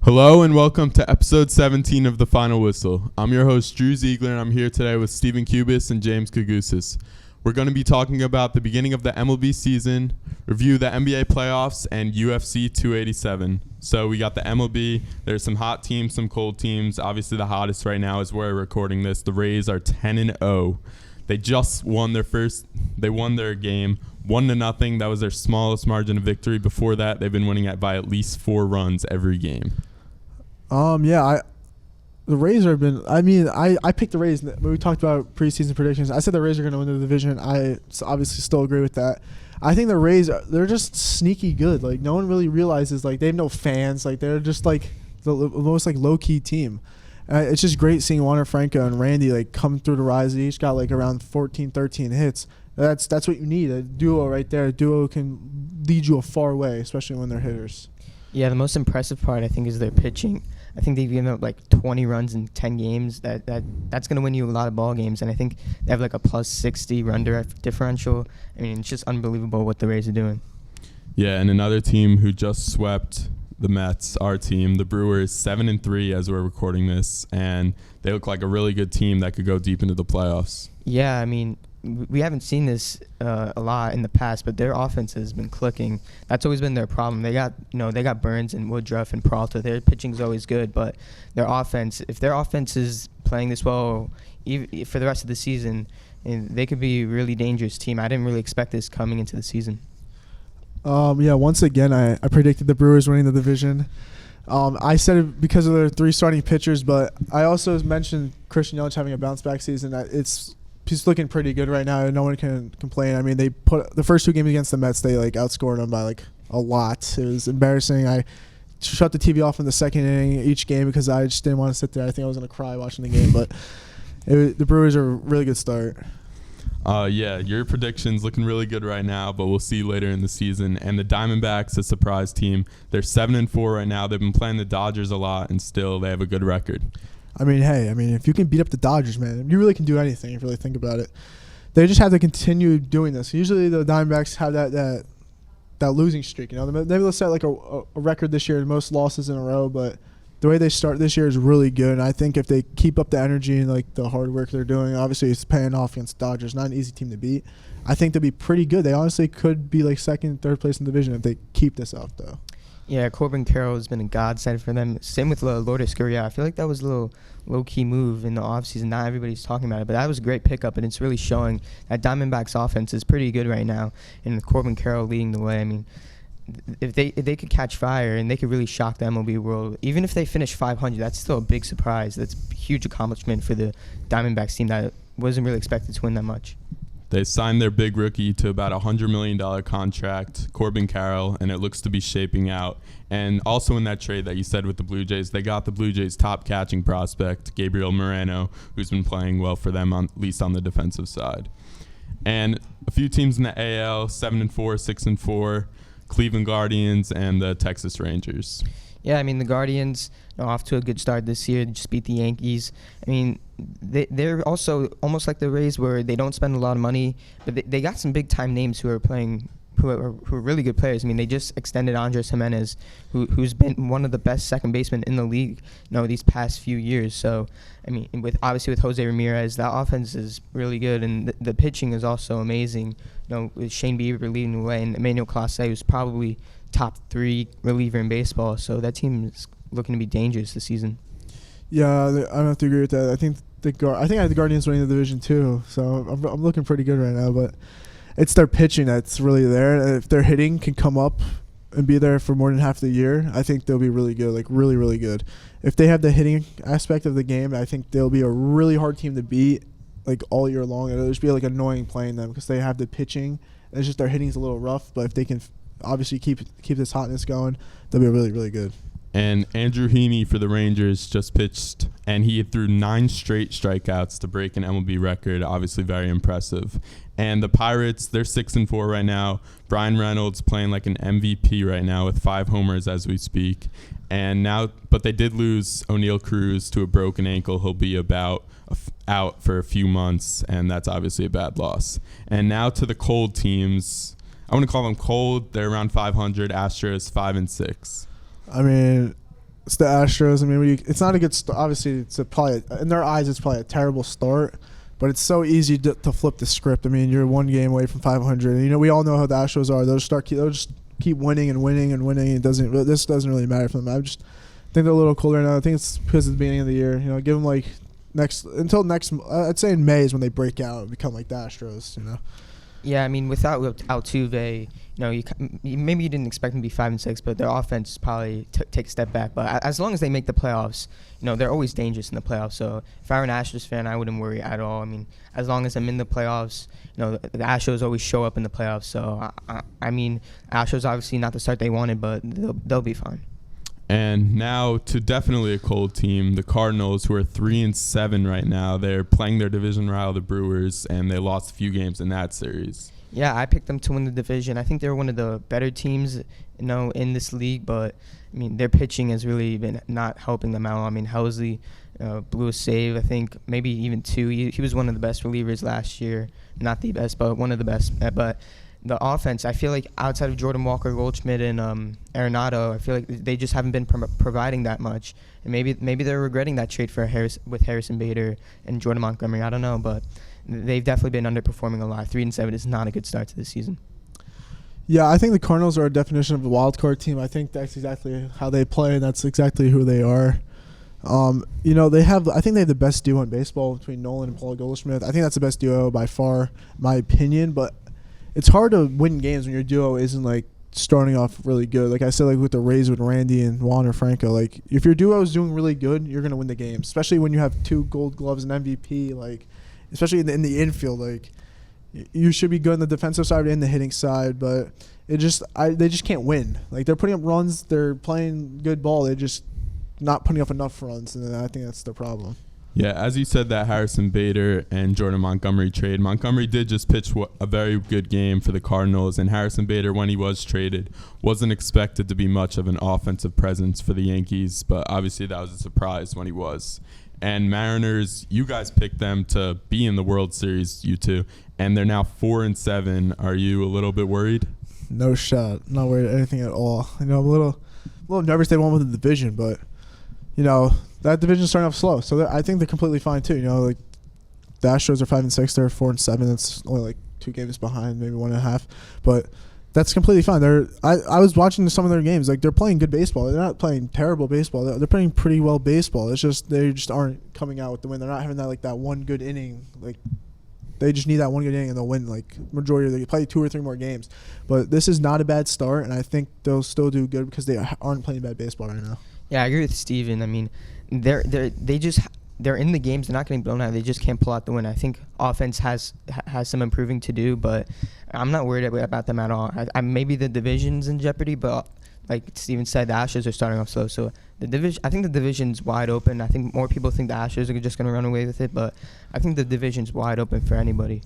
Hello and welcome to episode 17 of The Final Whistle. I'm your host, Drew Ziegler, and I'm here today with Stephen Kubis and James Gougosis. We're going to be talking about the beginning of the MLB season, review the NBA playoffs, and UFC 287. So we got the MLB. There's some hot teams, some cold teams. Obviously, the hottest right now is where we're recording this. The Rays are 10-0. They just won their game 1-0. That was their smallest margin of victory. Before that, they've been winning by at least 4 runs every game. The Rays have been. I picked the Rays when we talked about preseason predictions. I said the Rays are going to win the division. I obviously still agree with that. I think the Rays they're just sneaky good. Like no one really realizes. Like they have no fans. Like they're just like the most like low key team. It's just great seeing Wander Franco and Randy like come through the rise. They each got like around 14, 13 hits. That's what you need. A duo right there. A duo can lead you a far way, especially when they're hitters. Yeah, the most impressive part I think is their pitching. I think they've given up like 20 runs in 10 games. That's going to win you a lot of ball games. And I think they have like a plus 60 run differential. I mean, it's just unbelievable what the Rays are doing. Yeah, and another team who just swept the Mets, our team, the Brewers, 7-3 as we're recording this, and they look like a really good team that could go deep into the playoffs. Yeah, I mean, we haven't seen this a lot in the past, but their offense has been clicking. That's always been their problem. They got Burns and Woodruff and Peralta. Their pitching is always good, but if their offense is playing this well for the rest of the season, they could be a really dangerous team. I didn't really expect this coming into the season. Once again, I predicted the Brewers winning the division. I said it because of their 3 starting pitchers, but I also mentioned Christian Yelich having a bounce-back season. He's looking pretty good right now. No one can complain. I mean, they put the first 2 games against the Mets, they like outscored them by like a lot. It was embarrassing. I shut the TV off in the second inning each game because I just didn't want to sit there. I think I was going to cry watching the game, but the Brewers are a really good start. Your prediction's looking really good right now, but we'll see later in the season. And the Diamondbacks, a surprise team. They're 7-4 right now. They've been playing the Dodgers a lot, and still they have a good record. If you can beat up the Dodgers, man, you really can do anything if you really think about it. They just have to continue doing this. Usually the Diamondbacks have that losing streak. You know, maybe they'll set like a record this year, most losses in a row, but the way they start this year is really good. And I think if they keep up the energy and like the hard work they're doing, obviously it's paying off against Dodgers. Not an easy team to beat. I think they'll be pretty good. They honestly could be like second, third place in the division if they keep this up, though. Yeah, Corbin Carroll has been a godsend for them. Same with Lourdes Gurriel. I feel like that was a little low-key move in the offseason. Not everybody's talking about it, but that was a great pickup, and it's really showing that Diamondbacks offense is pretty good right now, and with Corbin Carroll leading the way. I mean, if they could catch fire and they could really shock the MLB world, even if they finish 500, that's still a big surprise. That's a huge accomplishment for the Diamondbacks team that wasn't really expected to win that much. They signed their big rookie to about a $100 million contract, Corbin Carroll, and it looks to be shaping out. And also in that trade that you said with the Blue Jays, they got the Blue Jays' top catching prospect, Gabriel Moreno, who's been playing well for them, at least on the defensive side. And a few teams in the AL, 7-4, 6-4, Cleveland Guardians, and the Texas Rangers. Yeah, I mean, the Guardians are off to a good start this year. They just beat the Yankees. I mean, they're also almost like the Rays where they don't spend a lot of money, but they got some big-time names who are really good players. I mean, they just extended Andres Jimenez, who's been one of the best second basemen in the league, these past few years. So, I mean, with Jose Ramirez, that offense is really good, and the pitching is also amazing. With Shane Bieber leading the way, and Emmanuel Clase, who's probably top 3 reliever in baseball. So that team is looking to be dangerous this season. Yeah, I have to agree with that. I think I have the Guardians winning the division too. So I'm looking pretty good right now, but it's their pitching that's really there. If their hitting can come up and be there for more than half the year, I think they'll be really good, like really, really good. If they have the hitting aspect of the game, I think they'll be a really hard team to beat like all year long. It'll just be like annoying playing them because they have the pitching. It's just their hitting's a little rough, but if they can obviously keep this hotness going, they'll be really, really good. And Andrew Heaney for the Rangers just pitched, and he threw 9 straight strikeouts to break an MLB record. Obviously very impressive. And the Pirates, they're 6-4 right now. Brian Reynolds playing like an MVP right now with 5 homers as we speak. But they did lose O'Neal Cruz to a broken ankle. He'll be out for a few months, and that's obviously a bad loss. And now to the cold teams. I want to call them cold. They're around 500. Astros 5-6. I mean, It's the Astros. I mean, it's not a good start. Obviously, in their eyes, it's probably a terrible start. But it's so easy to flip the script. I mean, you're one game away from 500. And, we all know how the Astros are. They'll just keep winning and winning and winning. This doesn't really matter for them. I just think they're a little colder now. I think it's because of the beginning of the year. Give them until next. I'd say in May is when they break out and become like the Astros. Yeah, I mean, without Altuve, maybe you didn't expect them to be 5-6, but their offense probably take a step back. But as long as they make the playoffs, they're always dangerous in the playoffs. So if I were an Astros fan, I wouldn't worry at all. I mean, as long as I'm in the playoffs, the Astros always show up in the playoffs. So I mean, Astros obviously not the start they wanted, but they'll be fine. And now to definitely a cold team, the Cardinals, who are 3-7 right now. They're playing their division rival, the Brewers, and they lost a few games in that series. Yeah, I picked them to win the division. I think they're one of the better teams, in this league. But I mean, their pitching has really been not helping them out. I mean, Helsley blew a save. I think maybe even two. He was one of the best relievers last year. Not the best, but one of the best. But the offense, I feel like outside of Jordan Walker, Goldschmidt, and Arenado, I feel like they just haven't been providing that much. And maybe they're regretting that trade for Harrison Bader and Jordan Montgomery. I don't know, but they've definitely been underperforming a lot. 3-7 is not a good start to the season. Yeah, I think the Cardinals are a definition of a wild card team. I think that's exactly how they play, and that's exactly who they are. I think they have the best duo in baseball between Nolan and Paul Goldschmidt. I think that's the best duo by far, in my opinion. But it's hard to win games when your duo isn't starting off really good. Like I said, with the Rays with Randy and Juan or Franco, if your duo is doing really good, you're gonna win the game. Especially when you have 2 Gold Gloves and MVP. Especially in the infield, you should be good on the defensive side and the hitting side. But they just can't win. They're putting up runs, they're playing good ball. They're just not putting up enough runs, and I think that's the problem. Yeah, as you said, that Harrison Bader and Jordan Montgomery trade. Montgomery did just pitch a very good game for the Cardinals, and Harrison Bader, when he was traded, wasn't expected to be much of an offensive presence for the Yankees, but obviously that was a surprise when he was. And Mariners, you guys picked them to be in the World Series, you two, and they're now 4-7. Are you a little bit worried? No shot. Not worried anything at all. I'm a little nervous they won with the division, but that division's starting off slow, so I think they're completely fine too. The Astros are 5-6, they're 4-7. That's only 2 games behind, maybe 1.5, but that's completely fine. I was watching some of their games. They're playing good baseball. They're not playing terrible baseball. They're playing pretty well baseball. It's just they just aren't coming out with the win. They're not having that one good inning. They just need that one good inning and they'll win majority of they play 2 or 3 more games. But this is not a bad start, and I think they'll still do good because they aren't playing bad baseball right now. Yeah, I agree with Steven. I mean, they're in the games. They're not getting blown out. They just can't pull out the win. I think offense has some improving to do, but I'm not worried about them at all. Maybe the division's in jeopardy, but like Steven said, the Astros are starting off slow. So I think the division's wide open. I think more people think the Astros are just going to run away with it, but I think the division's wide open for anybody.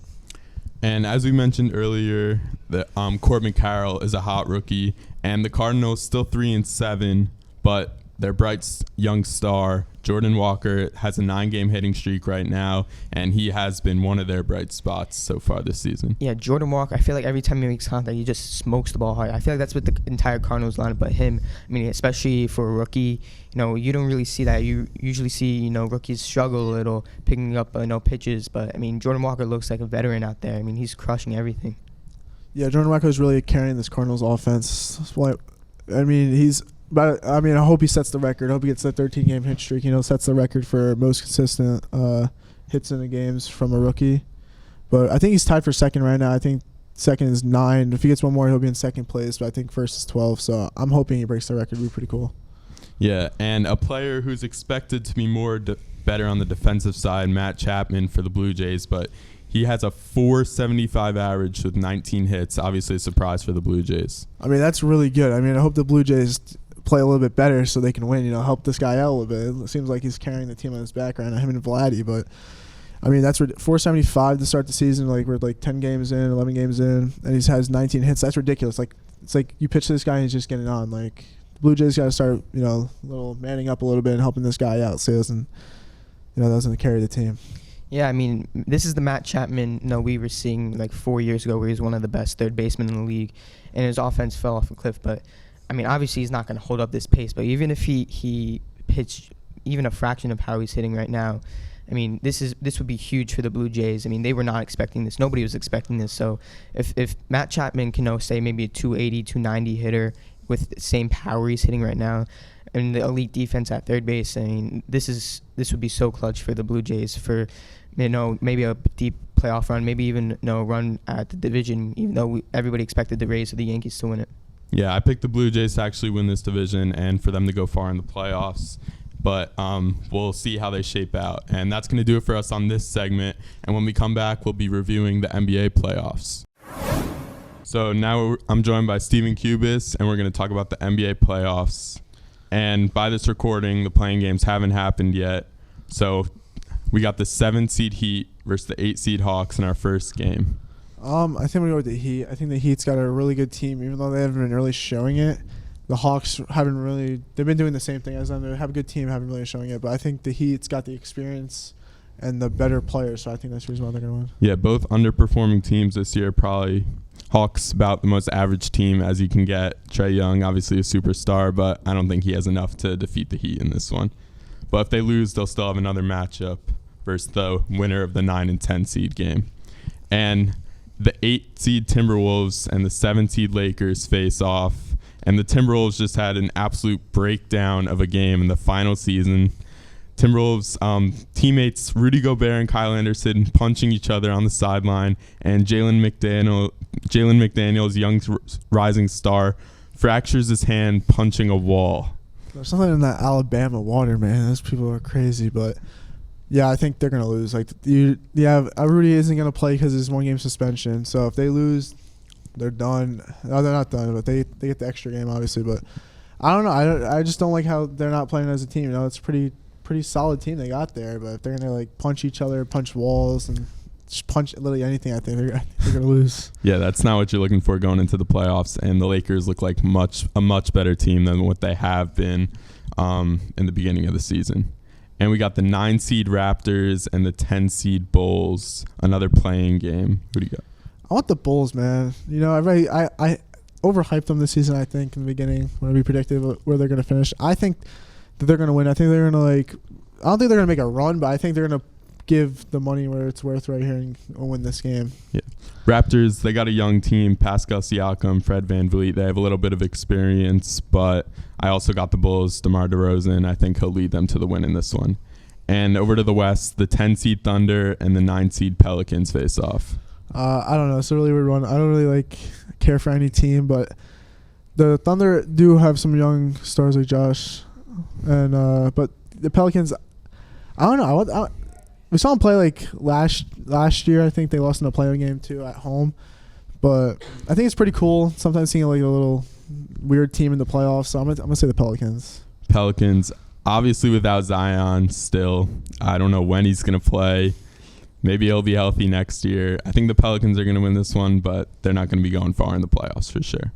And as we mentioned earlier, Corbin Carroll is a hot rookie, and the Cardinals still 3-7, but their bright young star, Jordan Walker, has a 9-game hitting streak right now, and he has been one of their bright spots so far this season. Yeah, Jordan Walker, I feel like every time he makes contact, he just smokes the ball hard. I feel like that's with the entire Cardinals lineup, but him, I mean, especially for a rookie, you don't really see that. You usually see, rookies struggle a little picking up, pitches, but, I mean, Jordan Walker looks like a veteran out there. I mean, he's crushing everything. Yeah, Jordan Walker is really carrying this Cardinals offense. I hope he sets the record. I hope he gets that 13-game hit streak. Sets the record for most consistent hits in the games from a rookie. But I think he's tied for second right now. I think second is 9. If he gets one more, he'll be in second place. But I think first is 12. So I'm hoping he breaks the record. It'd be pretty cool. Yeah, and a player who's expected to be better on the defensive side, Matt Chapman for the Blue Jays, but he has a .475 average with 19 hits. Obviously a surprise for the Blue Jays. I mean, that's really good. I mean, I hope the Blue Jays play a little bit better so they can win, help this guy out a little bit. It seems like he's carrying the team on his back right now, him and Vladdy, but I mean, that's .475 to start the season. We're 10 games in, 11 games in, and he has 19 hits. That's ridiculous. It's like you pitch to this guy and he's just getting on. The Blue Jays got to start, little manning up a little bit and helping this guy out so he doesn't carry the team. Yeah, I mean, this is the Matt Chapman we were seeing 4 years ago where he was one of the best third basemen in the league, and his offense fell off a cliff, but I mean, obviously he's not going to hold up this pace, but even if he pitched even a fraction of how he's hitting right now, I mean, this would be huge for the Blue Jays. I mean, they were not expecting this. Nobody was expecting this. So if Matt Chapman can say maybe a 280, 290 hitter with the same power he's hitting right now, and the elite defense at third base, I mean, this would be so clutch for the Blue Jays for, maybe a deep playoff run, maybe even a run at the division, even though everybody expected the Rays or the Yankees to win it. Yeah, I picked the Blue Jays to actually win this division and for them to go far in the playoffs. But we'll see how they shape out. And that's going to do it for us on this segment. And when we come back, we'll be reviewing the NBA playoffs. So now I'm joined by Stephen Kubis, and we're going to talk about the NBA playoffs. And by this recording, the playing games haven't happened yet. So we got the 7-seed Heat versus the 8-seed Hawks in our first game. I think we go with the Heat. I think the Heat's got a really good team, even though they haven't been really showing it. The Hawks haven't really – they've been doing the same thing as them. They have a good team, haven't really showing it. But I think the Heat's got the experience and the better players, so I think that's the reason why they're going to win. Yeah, both underperforming teams this year. Probably Hawks about the most average team as you can get. Trae Young, obviously a superstar, but I don't think he has enough to defeat the Heat in this one. But if they lose, they'll still have another matchup versus the winner of the 9 and 10 seed game. And the 8-seed Timberwolves and the 7-seed Lakers face off. And the Timberwolves just had an absolute breakdown of a game in the final season. Timberwolves teammates Rudy Gobert and Kyle Anderson punching each other on the sideline, and Jalen McDaniels, young rising star, fractures his hand punching a wall. There's something in that Alabama water, man. Those people are crazy, but yeah, I think they're gonna lose. Rudy isn't gonna play because of his 1-game suspension. So if they lose, they're done. No, they're not done, but they get the extra game, obviously. But I don't know. I just don't like how they're not playing as a team. It's a pretty solid team they got there. But if they're gonna punch each other, punch walls, and just punch literally anything, I think they're gonna lose. Yeah, that's not what you're looking for going into the playoffs. And the Lakers look like a much better team than what they have been in the beginning of the season. And we got the 9-seed Raptors and the 10-seed Bulls. Another playing game. Who do you got? I want the Bulls, man. I overhyped them this season, I think, in the beginning when we predicted where they're going to finish. I think that they're going to win. I think they're going to, I don't think they're going to make a run, but I think they're going to give the money where it's worth right here and win this game. Yeah. Raptors, they got a young team, Pascal Siakam, Fred VanVleet. They have a little bit of experience, but I also got the Bulls, DeMar DeRozan. I think he'll lead them to the win in this one. And over to the West, the 10-seed Thunder and the 9-seed Pelicans face off. I don't know. It's a really weird one. I don't really care for any team, but the Thunder do have some young stars like Josh, and but the Pelicans, I don't know. We saw them play last year. I think they lost in a play-in game too at home, but I think it's pretty cool. Sometimes seeing a little weird team in the playoffs. So I'm gonna say the Pelicans. Pelicans, obviously without Zion still. I don't know when he's gonna play. Maybe he'll be healthy next year. I think the Pelicans are going to win this one, but they're not going to be going far in the playoffs for sure.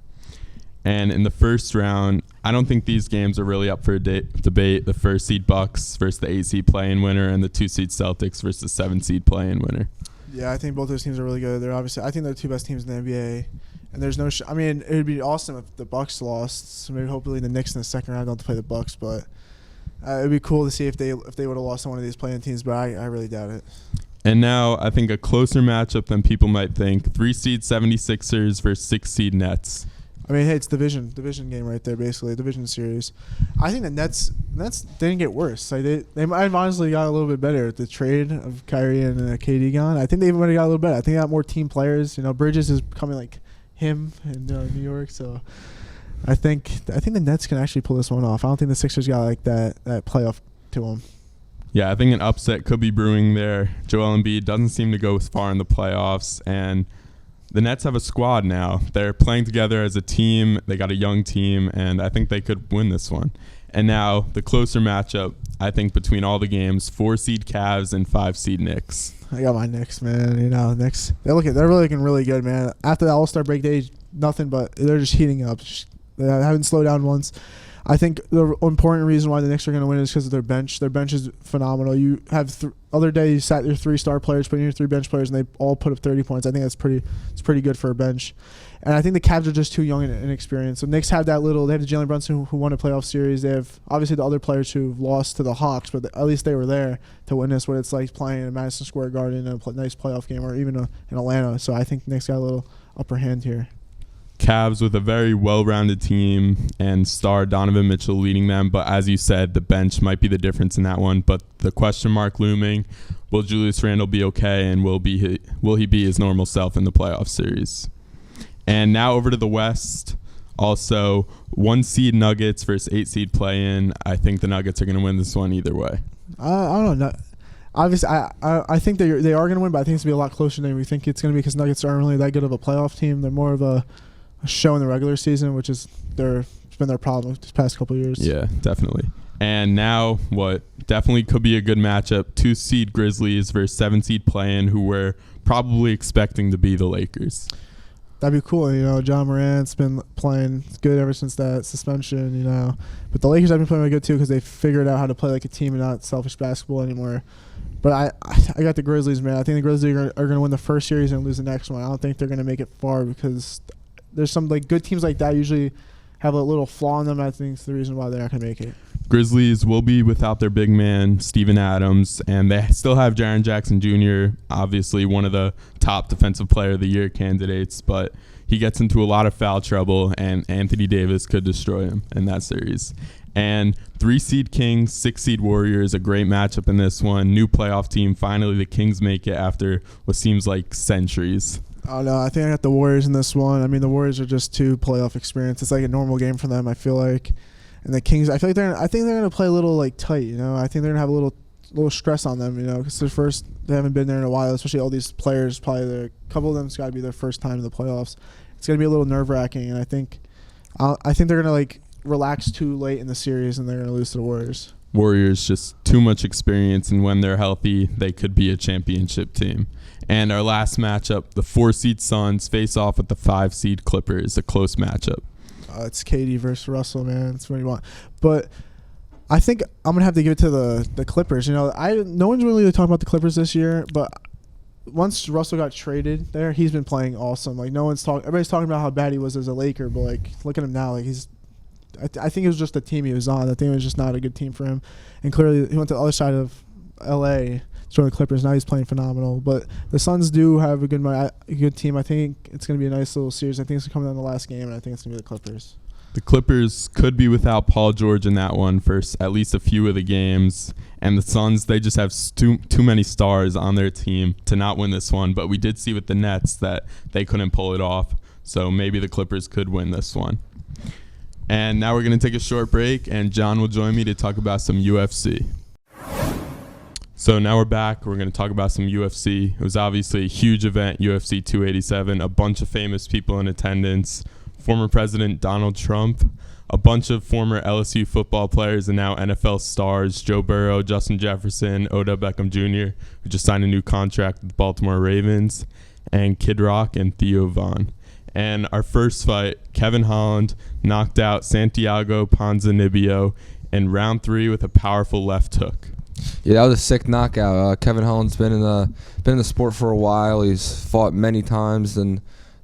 And in the first round, I don't think these games are really up for a debate. The 1-seed Bucks versus the 8-seed play-in winner, and the 2-seed Celtics versus the 7-seed play-in winner. Yeah, I think both those teams are really good. I think they're the two best teams in the NBA. And there's no I mean, it would be awesome if the Bucks lost. So maybe hopefully the Knicks in the second round don't play the Bucks, but it would be cool to see if they would have lost to one of these play-in teams, but I really doubt it. And now I think a closer matchup than people might think. 3-seed 76ers versus 6-seed Nets. I mean, hey, it's division game right there, basically, division series. I think the Nets didn't get worse. They might have honestly got a little bit better with the trade of Kyrie and KD gone. I think they even got a little better. I think they got more team players. Bridges is becoming like him in New York, so I think the Nets can actually pull this one off. I don't think the Sixers got that playoff to them. Yeah, I think an upset could be brewing there. Joel Embiid doesn't seem to go as far in the playoffs, and the Nets have a squad now. They're playing together as a team. They got a young team, and I think they could win this one. And now the closer matchup, I think, between all the games, 4-seed Cavs and 5-seed Knicks. I got my Knicks, man. Knicks. They're really looking really good, man. After the All-Star break day, nothing but they're just heating up. They haven't slowed down once. I think the important reason why the Knicks are going to win is because of their bench. Their bench is phenomenal. You have other day you sat your 3-star players, put in your 3 bench players, and they all put up 30 points. I think it's pretty good for a bench. And I think the Cavs are just too young and inexperienced. So Knicks have they have Jalen Brunson who won a playoff series. They have obviously the other players who've lost to the Hawks, but at least they were there to witness what it's like playing in Madison Square Garden in a nice playoff game, or even in Atlanta. So I think Knicks got a little upper hand here. Cavs with a very well-rounded team and star Donovan Mitchell leading them, but as you said, the bench might be the difference in that one. But the question mark looming: will Julius Randle be okay, and will he be his normal self in the playoff series? And now over to the West. Also, 1 seed Nuggets versus 8 seed play-in. I think the Nuggets are going to win this one either way. I don't know. Obviously, I think they are going to win, but I think it's going to be a lot closer than we think it's going to be, because Nuggets aren't really that good of a playoff team. They're more of a show in the regular season, which is it's been their problem this past couple of years. Yeah, definitely. And now what definitely could be a good matchup: 2 seed Grizzlies versus 7 seed play-in, who we're probably expecting to be the Lakers. That'd be cool. John Morant's been playing good ever since that suspension, But the Lakers have been playing really good too, because they figured out how to play like a team and not selfish basketball anymore. But I got the Grizzlies, man. I think the Grizzlies are going to win the first series and lose the next one. I don't think they're going to make it far, because there's some good teams like that usually have a little flaw in them. I think it's the reason why they're not going to make it. Grizzlies will be without their big man, Steven Adams, and they still have Jaren Jackson Jr., obviously one of the top Defensive Player of the Year candidates, but he gets into a lot of foul trouble, and Anthony Davis could destroy him in that series. And 3 seed Kings, 6 seed Warriors, a great matchup in this one. New playoff team. Finally, the Kings make it after what seems like centuries. Oh, no, I think I got the Warriors in this one. I mean, the Warriors are just too playoff experience. It's like a normal game for them, I feel like. And the Kings, I think they're going to play a little tight, I think they're going to have a little stress on them, because they haven't been there in a while, especially all these players. Probably a couple of them's got to be their first time in the playoffs. It's going to be a little nerve-wracking, and I think they're going to relax too late in the series, and they're going to lose to the Warriors. Warriors just too much experience, and when they're healthy, they could be a championship team. And our last matchup, the 4 seed Suns face off with the 5 seed Clippers, a close matchup. It's KD versus Russell, man. That's what you want. But I think I'm gonna have to give it to the Clippers. No one's really talking about the Clippers this year, but once Russell got traded there, he's been playing awesome. Everybody's talking about how bad he was as a Laker, but look at him now. I think it was just the team he was on. I think it was just not a good team for him, and clearly he went to the other side of LA. Join the Clippers. Now he's playing phenomenal. But the Suns do have a good team. I think it's going to be a nice little series. I think it's coming down to the last game, and I think it's going to be the Clippers. The Clippers could be without Paul George in that one for at least a few of the games. And the Suns, they just have too many stars on their team to not win this one. But we did see with the Nets that they couldn't pull it off. So maybe the Clippers could win this one. And now we're going to take a short break, and John will join me to talk about some UFC. So now we're back. We're going to talk about some UFC. It was obviously a huge event, UFC 287, a bunch of famous people in attendance, former President Donald Trump, a bunch of former LSU football players and now NFL stars, Joe Burrow, Justin Jefferson, Odell Beckham Jr., who just signed a new contract with the Baltimore Ravens, and Kid Rock and Theo Von. And our first fight, Kevin Holland knocked out Santiago Ponzinibbio in round 3 with a powerful left hook. Yeah, that was a sick knockout. Kevin Holland's been in the sport for a while. He's fought many times. In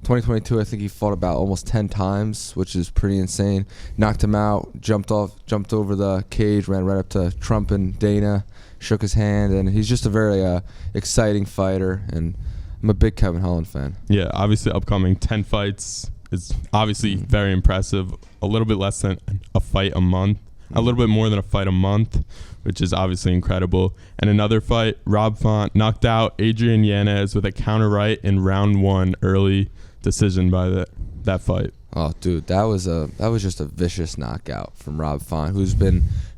2022, I think he fought about almost 10 times, which is pretty insane. Knocked him out, jumped over the cage, ran right up to Trump and Dana, shook his hand, and he's just a very exciting fighter. And I'm a big Kevin Holland fan. Yeah, obviously upcoming 10 fights is obviously very impressive. A little bit less than a fight a month. A little bit more than a fight a month, which is obviously incredible. And another fight, Rob Font knocked out Adrian Yanez with a counter right in round 1, early decision by that fight. Oh, dude, that was just a vicious knockout from Rob Font,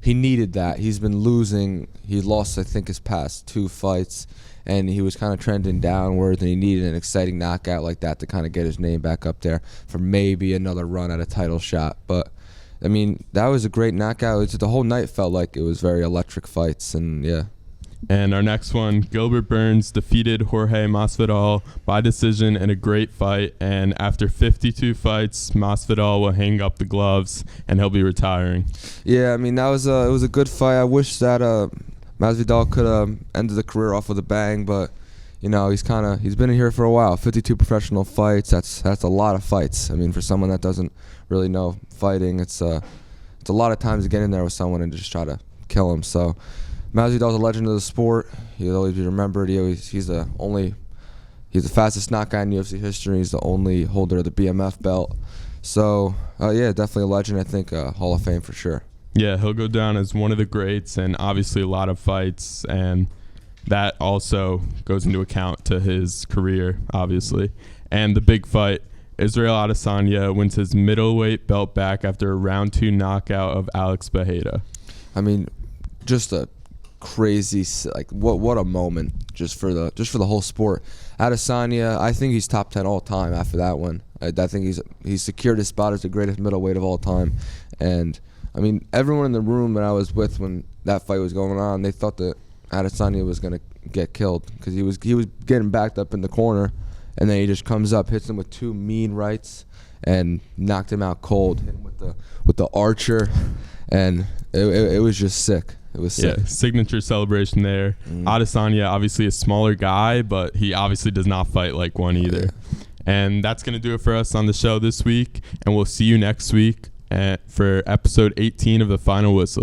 he needed that. He's been losing. He lost, I think, his past 2 fights, and he was kind of trending downward, and he needed an exciting knockout like that to kind of get his name back up there for maybe another run at a title shot. But I mean, that was a great knockout. The whole night felt like it was very electric fights, and yeah. And our next one, Gilbert Burns defeated Jorge Masvidal by decision in a great fight. And after 52 fights, Masvidal will hang up the gloves, and he'll be retiring. Yeah, I mean, it was a good fight. I wish that Masvidal could have ended the career off with a bang, but he's been in here for a while. 52 professional fights. That's a lot of fights. I mean, for someone that doesn't really know fighting, it's a lot of times to get in there with someone and just try to kill him. So Masvidal's a legend of the sport. He'll always be remembered. He's the fastest knockout in UFC history. He's the only holder of the BMF belt. So definitely a legend. I think Hall of Fame for sure. Yeah, he'll go down as one of the greats, and obviously a lot of fights, and that also goes into account to his career, obviously. And the big fight, Israel Adesanya wins his middleweight belt back after a round 2 knockout of Alex Bejeda. I mean, just a crazy, what a moment just for the whole sport. Adesanya, I think he's top 10 all time after that one. I think he's secured his spot as the greatest middleweight of all time. And I mean, everyone in the room that I was with when that fight was going on, they thought that Adesanya was going to get killed because he was getting backed up in the corner, and then he just comes up, hits him with 2 mean rights, and knocked him out cold. Hit him with the archer, and it was just sick. It was sick. Yeah, signature celebration there. Adesanya, obviously a smaller guy, but he obviously does not fight like one either. Yeah. And that's going to do it for us on the show this week, and we'll see you next week for episode 18 of The Final Whistle.